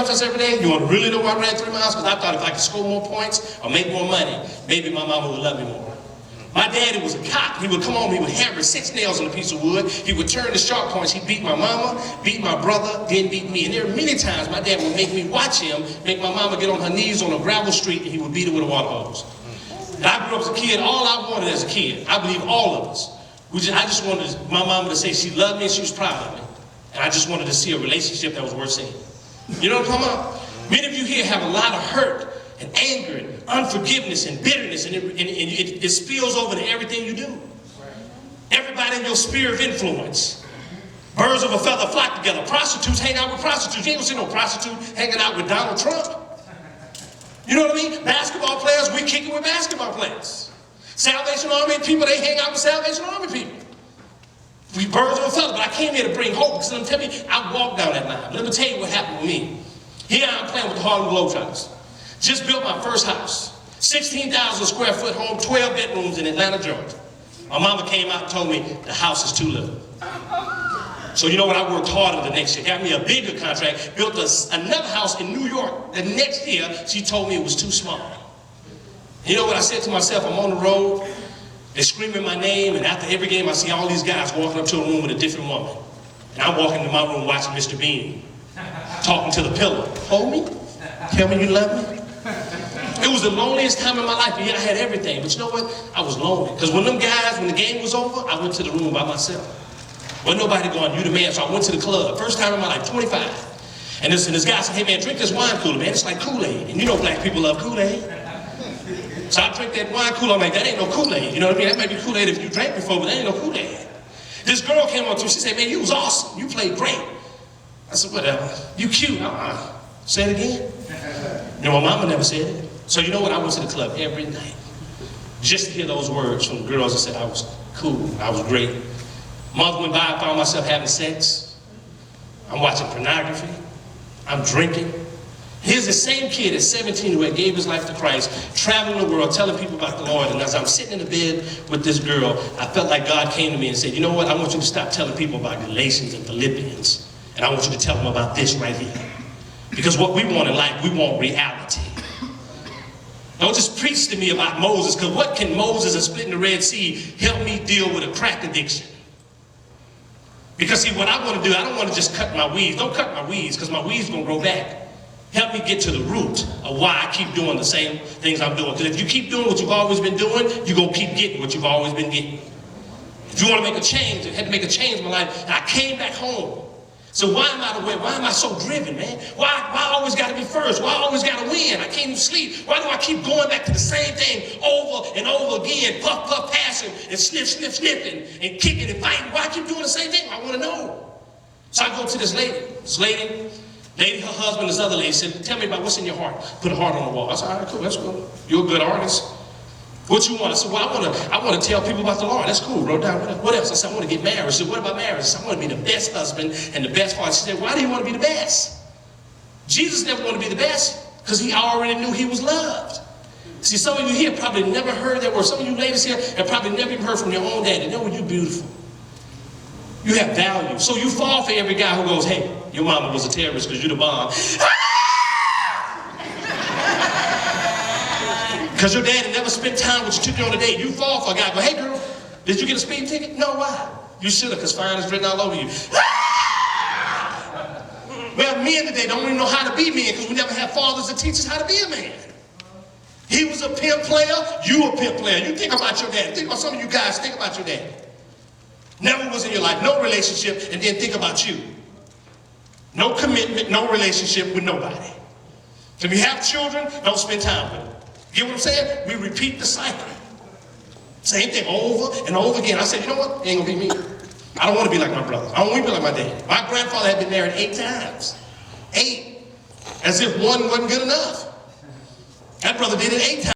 breakfast every day? You want to really know why I ran 3 miles? Because I thought if I could score more points or make more money, maybe my mama would love me more. My daddy was a cop. He would come home, he would hammer 6 nails on a piece of wood. He would turn the sharp points. He'd beat my mama, beat my brother, then beat me. And there were many times my dad would make me watch him, make my mama get on her knees on a gravel street, and he would beat her with a water hose. And I grew up as a kid, all I wanted as a kid, I believe all of us, I just wanted my mama to say she loved me and she was proud of me. And I just wanted to see a relationship that was worth seeing. You know what I'm talking about? Many of you here have a lot of hurt and anger and unforgiveness and bitterness, and it spills over to everything you do. Everybody in your sphere of influence. Birds of a feather flock together. Prostitutes hang out with prostitutes. You ain't gonna see no prostitute hanging out with Donald Trump. You know what I mean? Basketball players, we kick it with basketball players. Salvation Army people, they hang out with Salvation Army people. We birds of a feather, but I came here to bring hope, because I'm telling you, I walked down that line. Let me tell you what happened with me. Here I'm playing with the Harlem Globetrotters. Just built my first house. 16,000 square foot home, 12 bedrooms in Atlanta, Georgia. My mama came out and told me the house is too little. So you know what, I worked harder the next year. Got me a bigger contract, built another house in New York. The next year, she told me it was too small. You know what I said to myself? I'm on the road, they're screaming my name, and after every game I see all these guys walking up to a room with a different woman. And I'm walking into my room watching Mr. Bean, talking to the pillow. Hold me? Tell me you love me? It was the loneliest time in my life, and yet I had everything. But you know what? I was lonely. Because when the game was over, I went to the room by myself. Wasn't nobody going, you the man, so I went to the club. First time in my life, 25. And this guy said, hey man, drink this wine cooler, man. It's like Kool-Aid. And you know black people love Kool-Aid. So I drink that wine cooler, I'm like, that ain't no Kool-Aid. You know what I mean? That might be Kool-Aid if you drank before, but that ain't no Kool-Aid. This girl came up to me, she said, man, you was awesome. You played great. I said, whatever. You cute. Say it again. You know, my mama never said it. So you know what? I went to the club every night just to hear those words from girls that said I was cool, I was great. Month went by, I found myself having sex. I'm watching pornography. I'm drinking. Here's the same kid at 17 who had gave his life to Christ, traveling the world, telling people about the Lord. And as I'm sitting in the bed with this girl, I felt like God came to me and said, you know what? I want you to stop telling people about Galatians and Philippians. And I want you to tell them about this right here. Because what we want in life, we want reality. Don't just preach to me about Moses, because what can Moses and splitting the Red Sea help me deal with a crack addiction? Because see, what I want to do, I don't want to just cut my weeds. Don't cut my weeds, because my weeds are going to grow back. Help me get to the root of why I keep doing the same things I'm doing. Because if you keep doing what you've always been doing, you're going to keep getting what you've always been getting. If you want to make a change, I had to make a change in my life, and I came back home. So why am I the way? Why am I so driven, man? Why I always got to be first? Why I always got to win? I can't even sleep. Why do I keep going back to the same thing over and over again? Puff, puff, passing, and sniffing, and kicking and fighting. Why I keep doing the same thing? I want to know. So I go to this lady. This lady, her husband, this other lady said, tell me about what's in your heart. Put a heart on the wall. I said, all right, cool, that's cool. You're a good artist. What you want? I said, well, I want to tell people about the Lord. That's cool. Wrote down. What else? I said, I want to get married. She said, what about marriage? I said, I want to be the best husband and the best father. She said, why do you want to be the best? Jesus never wanted to be the best because he already knew he was loved. See, some of you here probably never heard that word. Some of you ladies here have probably never even heard from your own daddy. No, you're beautiful. You have value. So you fall for every guy who goes, hey, your mama was a terrorist because you're the bomb. Because your daddy never spent time with you, took you on a date. You fall for a guy, go, hey girl, did you get a speeding ticket? No, why? You should have, because fine is written all over you. Well, men today don't even know how to be men because we never had fathers that teach us how to be a man. He was a pimp player, you a pimp player. You think about your daddy. Think about some of you guys, think about your daddy. Never was in your life, no relationship, and then think about you. No commitment, no relationship with nobody. So if you have children, don't spend time with them. Get what I'm saying? We repeat the cycle. Same thing over and over again. I said, you know what? It ain't gonna be me. I don't want to be like my brother. I don't want to be like my dad. My grandfather had been married 8 times. 8. As if one wasn't good enough. That brother did it 8 times.